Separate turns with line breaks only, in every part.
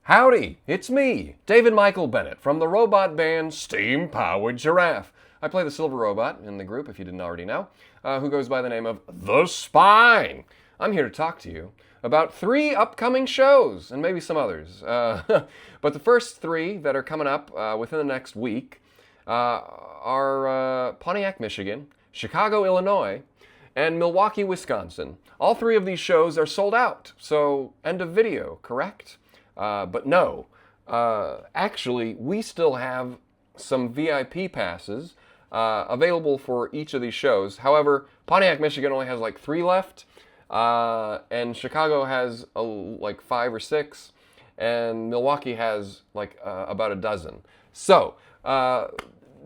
Howdy, it's me, David Michael Bennett, from the robot band Steam Powered Giraffe. I play the silver robot in the group, if you didn't already know, who goes by the name of The Spine. I'm here to talk to you about 3 upcoming shows, and maybe some others. But the first 3 that are coming up within the next week are Pontiac, Michigan, Chicago, Illinois, and Milwaukee, Wisconsin. All 3 of these shows are sold out, so end of video, correct? But no, actually, we still have some VIP passes available for each of these shows. However, Pontiac, Michigan only has like 3 left, and Chicago has like 5 or 6, and Milwaukee has like about a dozen. So,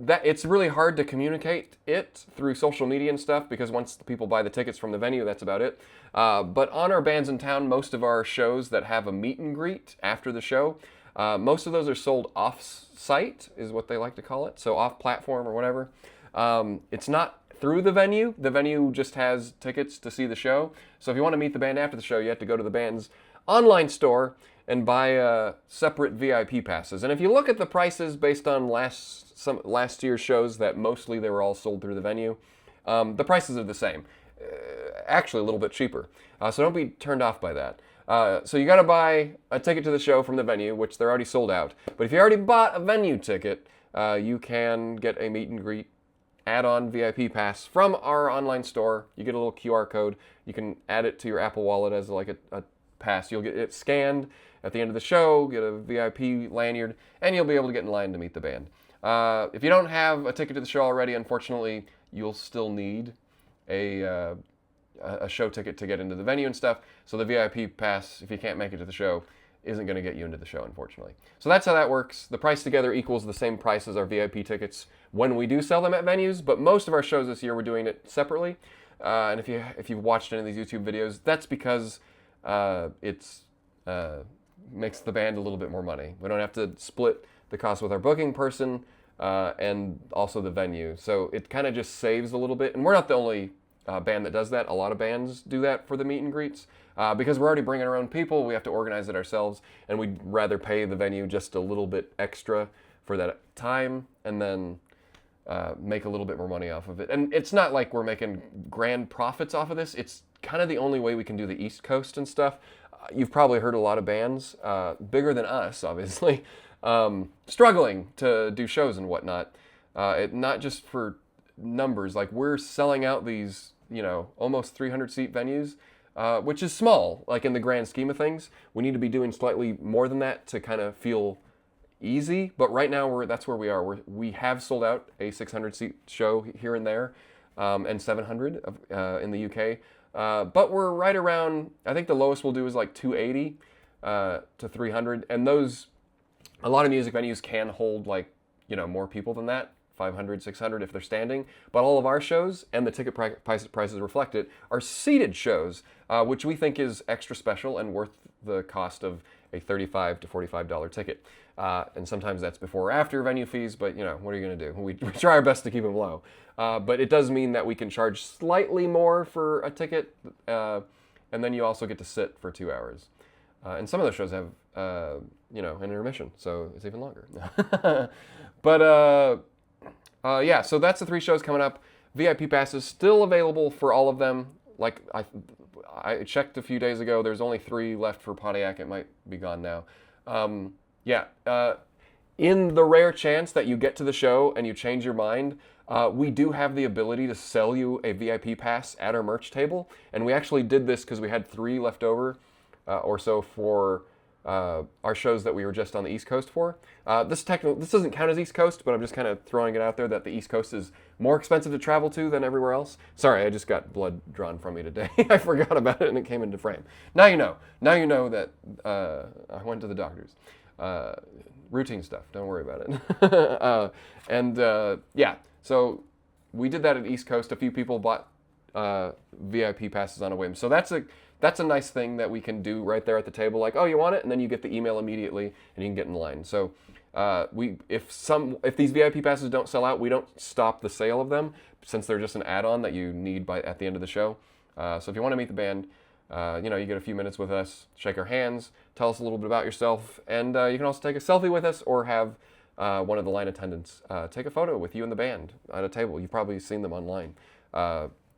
that it's really hard to communicate it through social media and stuff, because once the people buy the tickets from the venue, that's about it. But on our Bands in Town, most of our shows that have a meet and greet after the show, most of those are sold off-site, is what they like to call it, so off-platform or whatever. It's not through the venue. The venue just has tickets to see the show. So if you want to meet the band after the show, you have to go to the band's online store and buy separate VIP passes. And if you look at the prices based on last year's shows, that mostly they were all sold through the venue, the prices are the same. Actually, a little bit cheaper. So don't be turned off by that. So you got to buy a ticket to the show from the venue, which they're already sold out. But if you already bought a venue ticket, you can get a meet and greet add-on VIP pass from our online store. You get a little QR code. You can add it to your Apple Wallet as like a pass. You'll get it scanned at the end of the show, get a VIP lanyard, and you'll be able to get in line to meet the band. If you don't have a ticket to the show already, unfortunately, you'll still need a show ticket to get into the venue and stuff. So the VIP pass, if you can't make it to the show, isn't going to get you into the show, unfortunately. So that's how that works. The price together equals the same price as our VIP tickets when we do sell them at venues, but most of our shows this year, we're doing it separately. And if you've watched any of these YouTube videos, that's because it's makes the band a little bit more money. We don't have to split the cost with our booking person and also the venue. So it kind of just saves a little bit. And we're not the only band that does that. A lot of bands do that for the meet and greets. Because we're already bringing our own people, we have to organize it ourselves, and we'd rather pay the venue just a little bit extra for that time, and then make a little bit more money off of it. And it's not like we're making grand profits off of this. It's kind of the only way we can do the East Coast and stuff. You've probably heard a lot of bands, bigger than us, obviously, struggling to do shows and whatnot. Not just for numbers. Like, we're selling out these, almost 300-seat venues, which is small, like in the grand scheme of things. We need to be doing slightly more than that to kind of feel easy. But right now, that's where we are. We have sold out a 600-seat show here and there, and 700 in the UK. But we're right around, I think the lowest we'll do is like 280 to 300. And a lot of music venues can hold like, more people than that. 500, 600 if they're standing. But all of our shows, and the ticket prices reflect it, are seated shows, which we think is extra special and worth the cost of a $35 to $45 ticket. And sometimes that's before or after venue fees, but what are you going to do? We try our best to keep them low. But it does mean that we can charge slightly more for a ticket, and then you also get to sit for 2 hours. And some of those shows have, an intermission, so it's even longer. But yeah, so that's the 3 shows coming up. VIP passes still available for all of them. Like I checked a few days ago, there's only 3 left for Pontiac. It might be gone now. In the rare chance that you get to the show and you change your mind, we do have the ability to sell you a VIP pass at our merch table. And we actually did this because we had 3 left over or so for our shows that we were just on the East Coast for. This doesn't count as East Coast, but I'm just kind of throwing it out there that the East Coast is more expensive to travel to than everywhere else. Sorry, I just got blood drawn from me today. I forgot about it and it came into frame. Now you know. Now you know that I went to the doctors. Routine stuff. Don't worry about it. Yeah, so we did that at East Coast. A few people bought VIP passes on a whim. So that's a nice thing that we can do right there at the table. Like, oh, you want it? And then you get the email immediately and you can get in line. So if these VIP passes don't sell out, we don't stop the sale of them, since they're just an add-on that you need at the end of the show. So if you want to meet the band, You get a few minutes with us, shake our hands, tell us a little bit about yourself, and you can also take a selfie with us or have one of the line attendants take a photo with you and the band at a table. You've probably seen them online.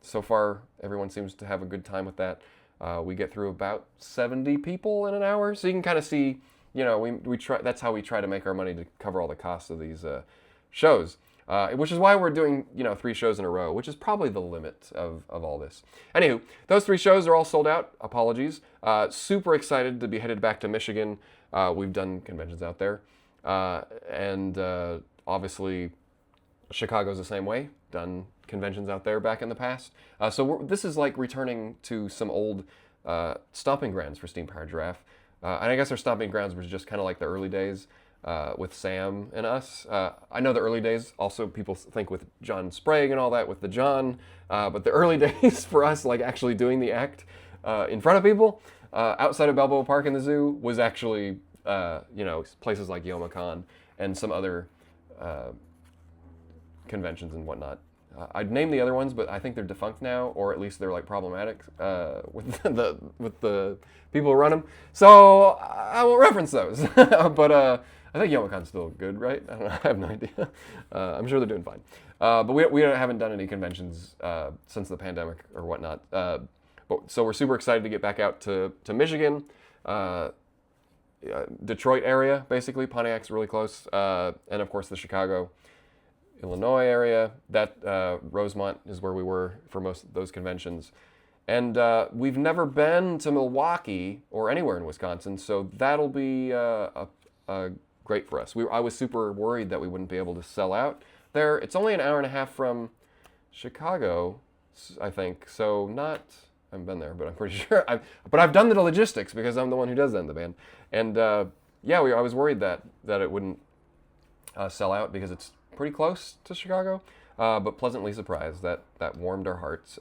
So far, everyone seems to have a good time with that. We get through about 70 people in an hour, so you can kind of see, we try. That's how we try to make our money to cover all the costs of these shows. Which is why we're doing, 3 shows in a row, which is probably the limit of all this. Anywho, those 3 shows are all sold out. Apologies. Super excited to be headed back to Michigan. We've done conventions out there. And obviously, Chicago's the same way. Done conventions out there back in the past. So this is like returning to some old stomping grounds for Steam Powered Giraffe. And I guess our stomping grounds was just kind of like the early days. With Sam and us. I know the early days, also people think with John Sprague and all that with the John, but the early days for us, like actually doing the act in front of people outside of Balboa Park in the zoo was actually, places like Youmacon and some other conventions and whatnot. I'd name the other ones, but I think they're defunct now, or at least they're like problematic with the people who run them. So I won't reference those. But I think Yomacon's still good, right? I don't know. I have no idea. I'm sure they're doing fine. But we haven't done any conventions since the pandemic or whatnot. So we're super excited to get back out to Michigan, Detroit area, basically. Pontiac's really close. And of course the Chicago, Illinois area. That Rosemont is where we were for most of those conventions. And we've never been to Milwaukee or anywhere in Wisconsin, so that'll be great for us. I was super worried that we wouldn't be able to sell out there. It's only an hour and a half from Chicago, I think, so I haven't been there, but I'm pretty sure. But I've done the logistics because I'm the one who does that in the band. And I was worried that it wouldn't sell out because it's pretty close to Chicago, but pleasantly surprised. That warmed our hearts.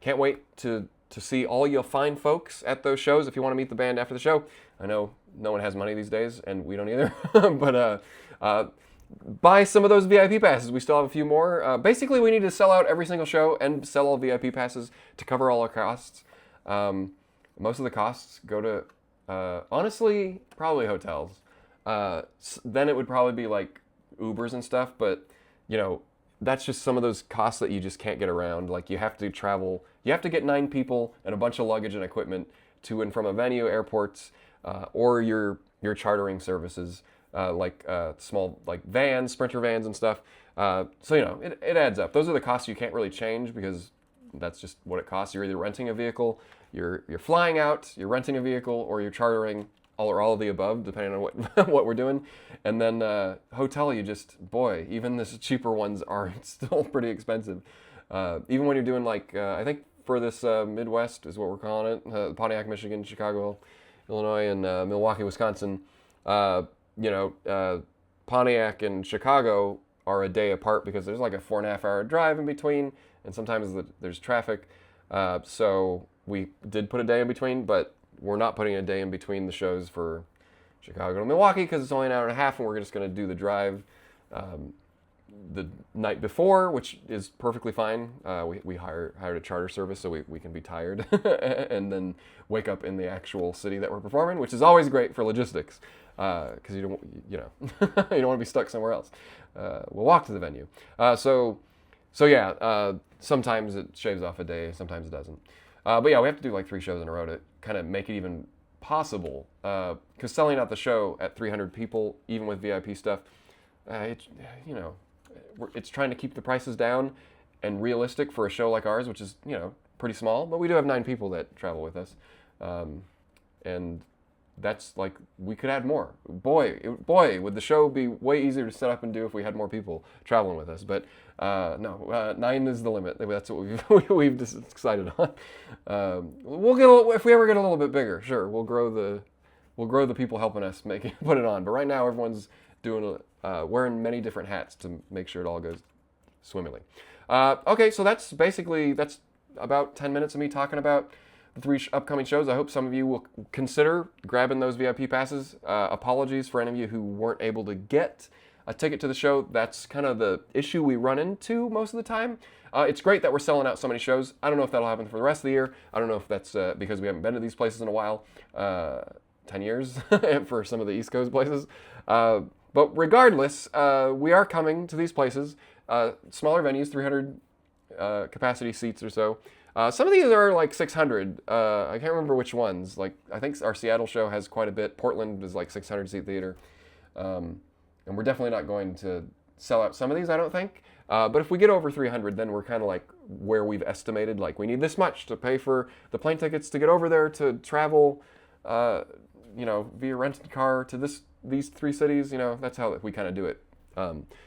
Can't wait to see all you fine folks at those shows. If you want to meet the band after the show, I know no one has money these days, and we don't either. But buy some of those VIP passes. We still have a few more. Basically, we need to sell out every single show and sell all VIP passes to cover all our costs. Most of the costs go to, honestly, probably hotels. Then it would probably be like Ubers and stuff, but that's just some of those costs that you just can't get around. Like you have to travel, you have to get 9 people and a bunch of luggage and equipment to and from a venue, airports, or your chartering services, like small like vans, Sprinter vans and stuff. So it adds up. Those are the costs you can't really change because that's just what it costs. You're either renting a vehicle, you're flying out, you're renting a vehicle, or you're chartering. All of the above, depending on what we're doing. And then hotel, even the cheaper ones are still pretty expensive. Even when you're doing I think for this Midwest is what we're calling it, Pontiac, Michigan, Chicago, Illinois, and Milwaukee, Wisconsin. Pontiac and Chicago are a day apart because there's like a 4.5 hour drive in between, and sometimes there's traffic. So we did put a day in between, but we're not putting a day in between the shows for Chicago to Milwaukee because it's only an hour and a half, and we're just going to do the drive the night before, which is perfectly fine. We hired a charter service so we can be tired and then wake up in the actual city that we're performing, which is always great for logistics because you don't you don't want to be stuck somewhere else. We'll walk to the venue. Sometimes it shaves off a day, sometimes it doesn't. But we have to do like 3 shows in a row to kind of make it even possible. Because selling out the show at 300 people, even with VIP stuff, it's trying to keep the prices down and realistic for a show like ours, which is pretty small. But we do have 9 people that travel with us, and that's like we could add more. Boy, would the show be way easier to set up and do if we had more people traveling with us. But no, 9 is the limit. That's what we've decided on. If we ever get a little bit bigger, sure, we'll grow the people helping us put it on. But right now, everyone's wearing many different hats to make sure it all goes swimmingly. Okay, so that's about 10 minutes of me talking about the 3 upcoming shows. I hope some of you will consider grabbing those VIP passes. Apologies for any of you who weren't able to get a ticket to the show. That's kind of the issue we run into most of the time. It's great that we're selling out so many shows. I don't know if that'll happen for the rest of the year. I don't know if that's because we haven't been to these places in a while. 10 years for some of the East Coast places. But regardless, we are coming to these places, smaller venues, 300 capacity seats or so. Some of these are like 600. I can't remember which ones. Like, I think our Seattle show has quite a bit. Portland is like 600 seat theater. And we're definitely not going to sell out some of these, I don't think. But if we get over 300, then we're kind of like where we've estimated, like we need this much to pay for the plane tickets to get over there, to travel, via rented car to these 3 cities. That's how we kind of do it.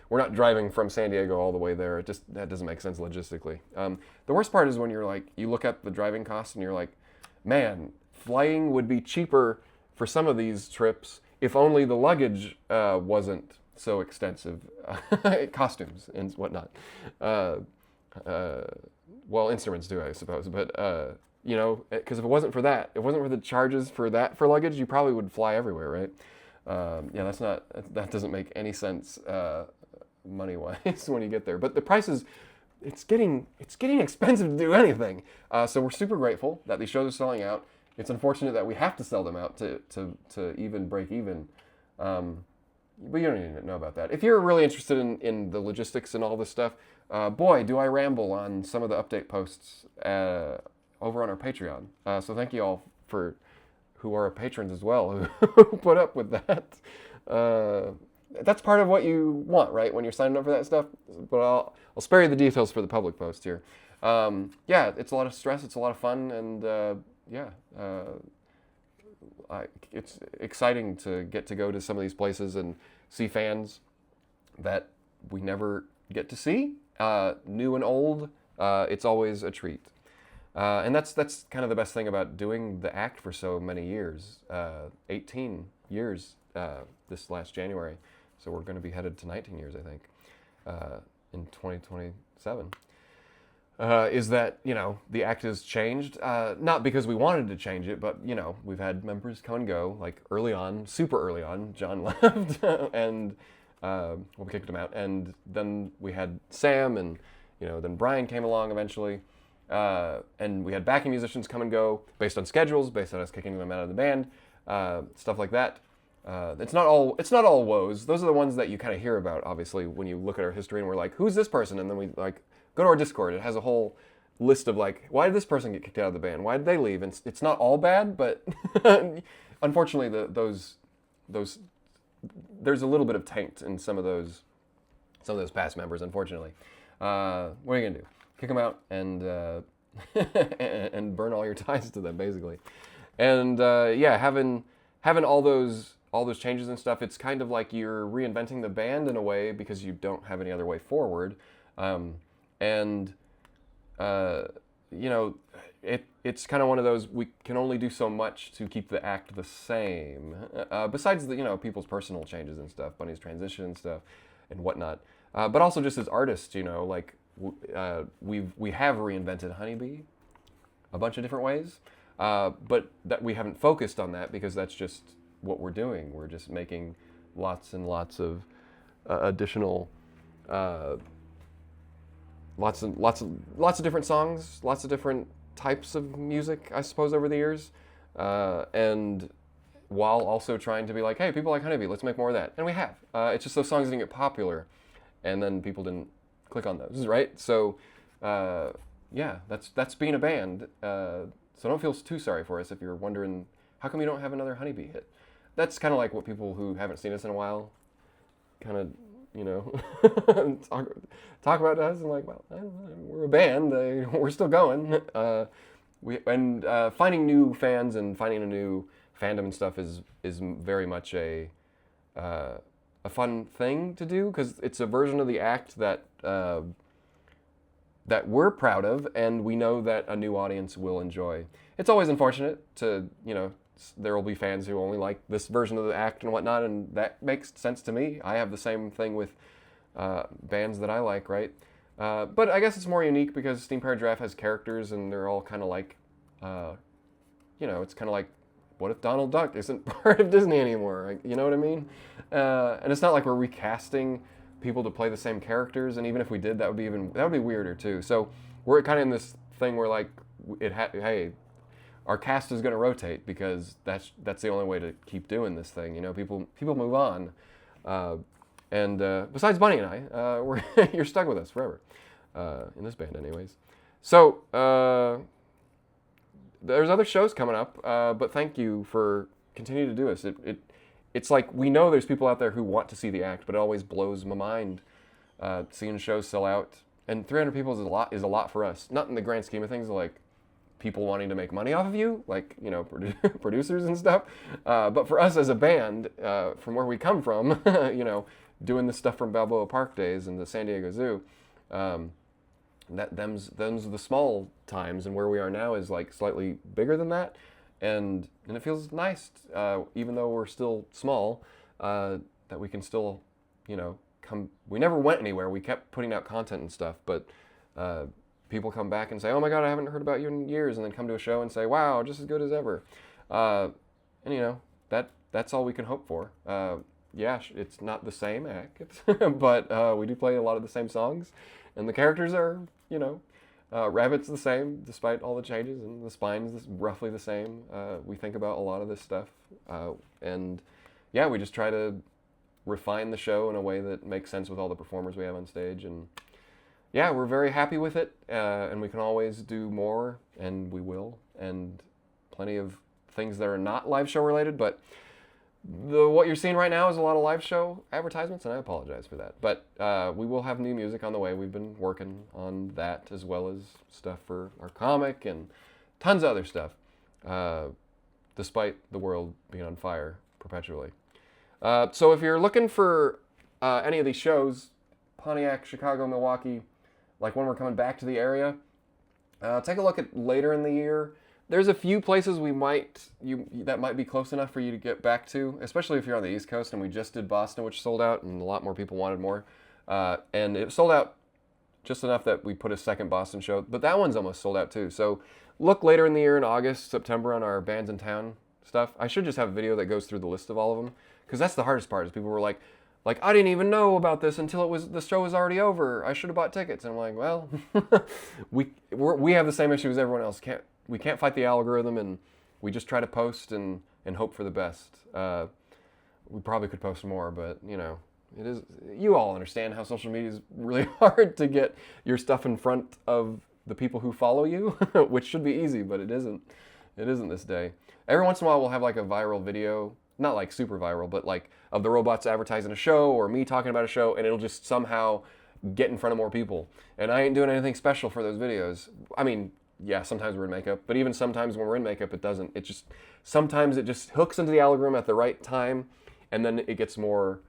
We're not driving from San Diego all the way there. That doesn't make sense logistically. The worst part is when you're like, you look at the driving costs and you're like, man, flying would be cheaper for some of these trips if only the luggage wasn't so extensive. Costumes and whatnot. Well, instruments too, I suppose. But, because if it wasn't for that, if it wasn't for the charges for luggage, you probably would fly everywhere, right? That doesn't make any sense money-wise when you get there. But the prices, it's getting expensive to do anything. So we're super grateful that these shows are selling out. It's unfortunate that we have to sell them out to even break even. But you don't need to know about that. If you're really interested in the logistics and all this stuff, boy, do I ramble on some of the update posts over on our Patreon. So thank you all who are patrons as well, who put up with that. That's part of what you want, right, when you're signing up for that stuff. But I'll spare you the details for the public post here. It's a lot of stress. It's a lot of fun. And it's exciting to get to go to some of these places and see fans that we never get to see, new and old. It's always a treat. And that's kind of the best thing about doing the act for so many years, 18 years this last January. So we're going to be headed to 19 years, I think, in 2027. Is that, the act has changed, not because we wanted to change it, but, we've had members come and go, like early on, super early on. John left and we kicked him out. And then we had Sam and, then Brian came along eventually. And we had backing musicians come and go based on schedules, based on us kicking them out of the band, stuff like that. It's not all woes. Those are the ones that you kind of hear about, obviously, when you look at our history and we're like, who's this person? And then we go to our Discord. It has a whole list of why did this person get kicked out of the band? Why did they leave? And it's not all bad, but unfortunately, those there's a little bit of taint in some of those past members. Unfortunately, what are you gonna do? Kick them out and and burn all your ties to them, basically. And having all those changes and stuff, it's kind of like you're reinventing the band in a way because you don't have any other way forward. It's kind of one of those, we can only do so much to keep the act the same. Besides the people's personal changes and stuff, Bunny's transition and stuff and whatnot. But also just as artists, we have reinvented Honeybee a bunch of different ways, but that we haven't focused on that because that's just what we're doing. We're just making lots and lots of additional, lots of different songs, lots of different types of music, I suppose, over the years, and while also trying to be like, hey, people like Honeybee, let's make more of that, and we have. It's just those songs didn't get popular, and then people didn't click on those, right? So, that's being a band. So don't feel too sorry for us if you're wondering, how come you don't have another Honeybee hit? That's kind of like what people who haven't seen us in a while kind of, talk about us and like, well, we're a band, we're still going. Finding new fans and finding a new fandom and stuff is very much a fun thing to do because it's a version of the act that we're proud of and we know that a new audience will enjoy. It's always unfortunate to, there will be fans who only like this version of the act and whatnot, and that makes sense to me. I have the same thing with bands that I like, right? But I guess it's more unique because Steam Paradraft has characters and they're all kind of like, it's kind of like what if Donald Duck isn't part of Disney anymore? Like, you know what I mean? And it's not like we're recasting people to play the same characters, and even if we did, that would be weirder too. So we're kind of in this thing where like hey, our cast is going to rotate because that's the only way to keep doing this thing. You know, people move on, and besides Bunny and I, you're stuck with us forever in this band, anyways. So there's other shows coming up, but thank you for continuing to do this. It's like we know there's people out there who want to see the act, but it always blows my mind seeing shows sell out. And 300 people is a lot for us. Not in the grand scheme of things, like people wanting to make money off of you, like, you know, producers and stuff. But for us as a band, from where we come from, you know, doing this stuff from Balboa Park days and the San Diego Zoo, them's the small times, and where we are now is like slightly bigger than that. And it feels nice, even though we're still small, that we can still, you know, come. We never went anywhere. We kept putting out content and stuff, but people come back and say, "Oh my God, I haven't heard about you in years," and then come to a show and say, "Wow, just as good as ever." And you know, that's all we can hope for. Yeah, it's not the same act, but we do play a lot of the same songs, and the characters are, you know. Rabbit's the same, despite all the changes, and the spine's roughly the same. We think about a lot of this stuff, and yeah, we just try to refine the show in a way that makes sense with all the performers we have on stage, and yeah, we're very happy with it, and we can always do more, and we will, and plenty of things that are not live show related, but what you're seeing right now is a lot of live show advertisements, and I apologize for that. But we will have new music on the way. We've been working on that, as well as stuff for our comic and tons of other stuff, despite the world being on fire perpetually. So if you're looking for any of these shows, Pontiac, Chicago, Milwaukee, like when we're coming back to the area, take a look at later in the year. There's a few places that might be close enough for you to get back to, especially if you're on the East Coast. And we just did Boston, which sold out, and a lot more people wanted more. And it sold out just enough that we put a second Boston show, but that one's almost sold out too. So look later in the year, in August, September, on our Bands in Town stuff. I should just have a video that goes through the list of all of them, because that's the hardest part. Is people were like I didn't even know about this until the show was already over. I should have bought tickets. And I'm like, well, we have the same issue as everyone else. We can't fight the algorithm, and we just try to post and hope for the best. We probably could post more, but you know, it is. You all understand how social media is really hard to get your stuff in front of the people who follow you, which should be easy, but it isn't. It isn't this day. Every once in a while, we'll have like a viral video, not like super viral, but like of the robots advertising a show or me talking about a show, and it'll just somehow get in front of more people. And I ain't doing anything special for those videos. I mean, yeah, sometimes we're in makeup, but even sometimes when we're in makeup, it doesn't. Sometimes it just hooks into the algorithm at the right time, and then it gets more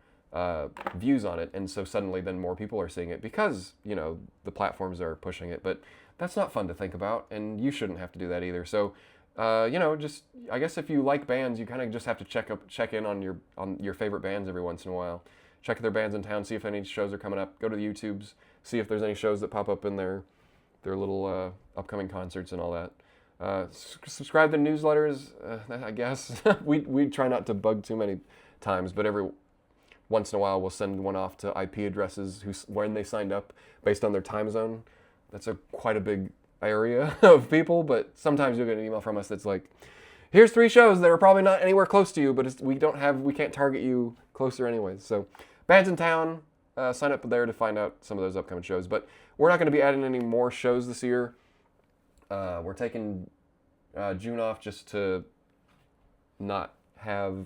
views on it, and so suddenly then more people are seeing it because, you know, the platforms are pushing it. But that's not fun to think about, and you shouldn't have to do that either. So, you know, just I guess if you like bands, you kind of just have to check in on your favorite bands every once in a while. Check their bands in town, see if any shows are coming up. Go to the YouTubes, see if there's any shows that pop up in their little upcoming concerts and all that. Subscribe to newsletters, I guess. we try not to bug too many times, but every once in a while we'll send one off to IP addresses when they signed up based on their time zone. That's quite a big area of people, but sometimes you'll get an email from us that's like, here's 3 shows that are probably not anywhere close to you, but we can't target you closer anyways. So bands in town, sign up there to find out some of those upcoming shows. But we're not going to be adding any more shows this year. We're taking June off just to not have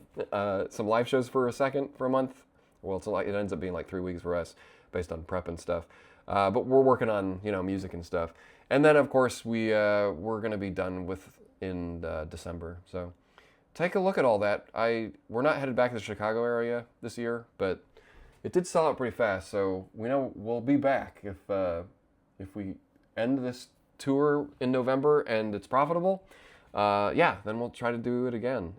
some live shows for a month. Well, it ends up being like 3 weeks for us based on prep and stuff. But we're working on, you know, music and stuff. And then, of course, we're going to be done in December. So take a look at all that. We're not headed back to the Chicago area this year, but it did sell out pretty fast. So we know we'll be back if we end this tour in November and it's profitable. Yeah, then we'll try to do it again.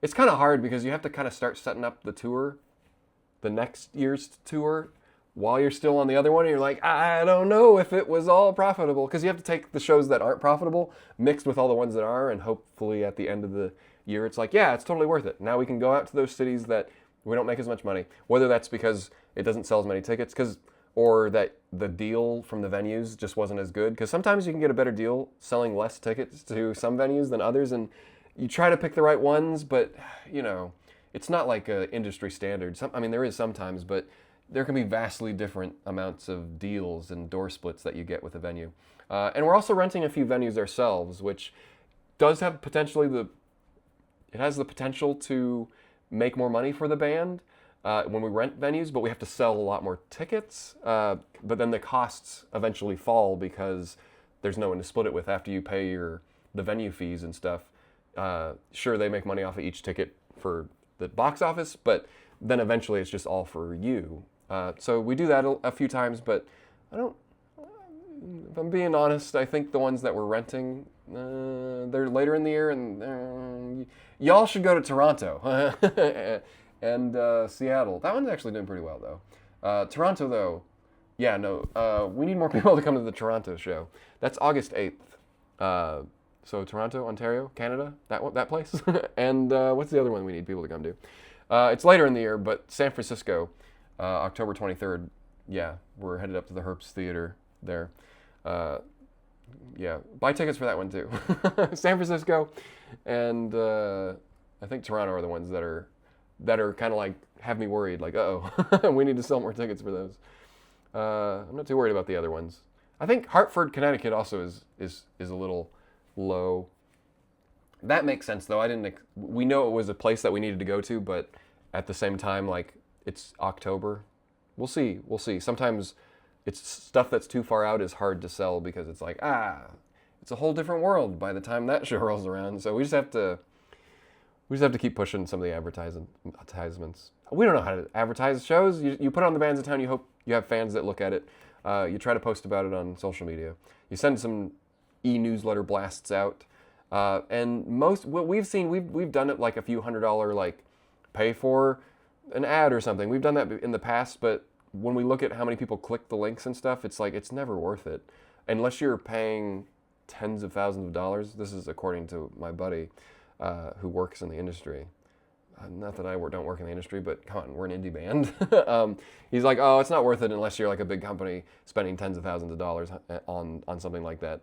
It's kind of hard because you have to kind of start setting up the next year's tour, while you're still on the other one, and you're like, I don't know if it was all profitable, because you have to take the shows that aren't profitable mixed with all the ones that are, and hopefully at the end of the year, it's like, yeah, it's totally worth it. Now we can go out to those cities that we don't make as much money, whether that's because it doesn't sell as many tickets, or that the deal from the venues just wasn't as good. Because sometimes you can get a better deal selling less tickets to some venues than others, and you try to pick the right ones, but it's not like an industry standard. I mean, there is sometimes, but there can be vastly different amounts of deals and door splits that you get with a venue. And we're also renting a few venues ourselves, which does have it has the potential to make more money for the band when we rent venues, but we have to sell a lot more tickets. But then the costs eventually fall because there's no one to split it with after you pay the venue fees and stuff. Sure, they make money off of each ticket for the box office, but then eventually it's just all for you. So we do that a few times, but if I'm being honest, I think the ones that we're renting, they're later in the year, and y'all should go to Toronto and Seattle. That one's actually doing pretty well, though. Toronto, though, yeah, no, we need more people to come to the Toronto show. That's August 8th. So Toronto, Ontario, Canada, that place. And what's the other one we need people to come to? It's later in the year, but San Francisco, October 23rd. Yeah, we're headed up to the Herbst Theater there. Yeah, buy tickets for that one too. San Francisco and I think Toronto are the ones that are kind of like have me worried. Like, we need to sell more tickets for those. I'm not too worried about the other ones. I think Hartford, Connecticut also is a little low. That makes sense though. We know it was a place that we needed to go to, but at the same time, like, it's October. We'll see. Sometimes it's stuff that's too far out is hard to sell because it's like, it's a whole different world by the time that show rolls around. So we just have to keep pushing some of the advertisements. We don't know how to advertise shows. You put on the bands in town. You hope you have fans that look at it. You try to post about it on social media. You send some e-newsletter blasts out. And what we've seen, we've done it like a few $100 like pay for an ad or something. We've done that in the past, but when we look at how many people click the links and stuff, it's like, it's never worth it. Unless you're paying tens of thousands of dollars. This is according to my buddy who works in the industry. Not that I don't work in the industry, but come on, we're an indie band. He's like, it's not worth it unless you're like a big company spending tens of thousands of dollars on something like that.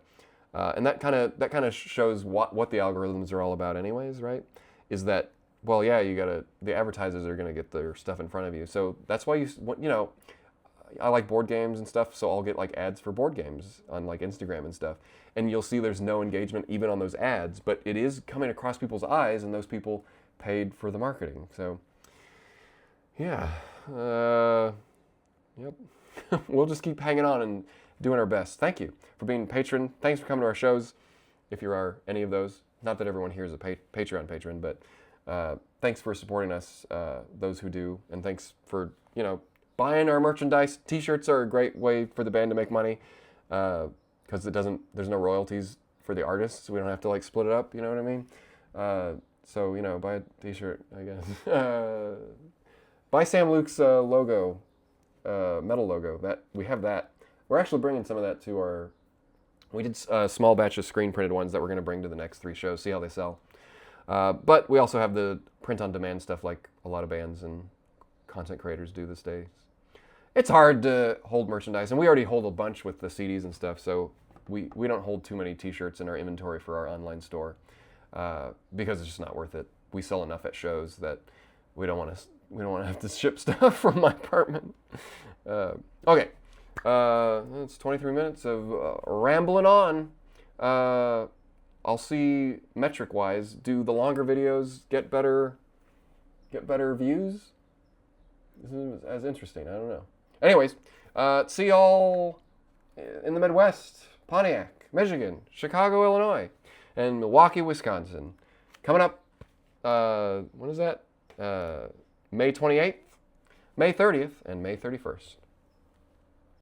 And that kind of shows what the algorithms are all about anyways, right? Is that, well, yeah, the advertisers are gonna get their stuff in front of you. So that's why I like board games and stuff, so I'll get like ads for board games on like Instagram and stuff. And you'll see there's no engagement even on those ads, but it is coming across people's eyes, and those people paid for the marketing. So yeah, yep. We'll just keep hanging on and doing our best. Thank you for being a patron. Thanks for coming to our shows, if you are any of those. Not that everyone here is a Patreon patron, but thanks for supporting us, those who do, and thanks for buying our merchandise. T-shirts are a great way for the band to make money, because there's no royalties for the artists, so we don't have to like split it up. You know what I mean? So buy a T-shirt, I guess. Buy Sam Luke's logo, metal logo. That we have that. We're actually bringing some of that to we did a small batch of screen printed ones that we're going to bring to the next 3 shows, see how they sell. But we also have the print on demand stuff like a lot of bands and content creators do these days. It's hard to hold merchandise, and we already hold a bunch with the CDs and stuff, so we don't hold too many T-shirts in our inventory for our online store because it's just not worth it. We sell enough at shows that we don't want to have to ship stuff from my apartment. Okay. It's 23 minutes of rambling on. I'll see, metric-wise, do the longer videos get better views? This is as interesting. I don't know. Anyways, see y'all in the Midwest, Pontiac, Michigan, Chicago, Illinois, and Milwaukee, Wisconsin. Coming up, when is that? May 28th, May 30th, and May 31st.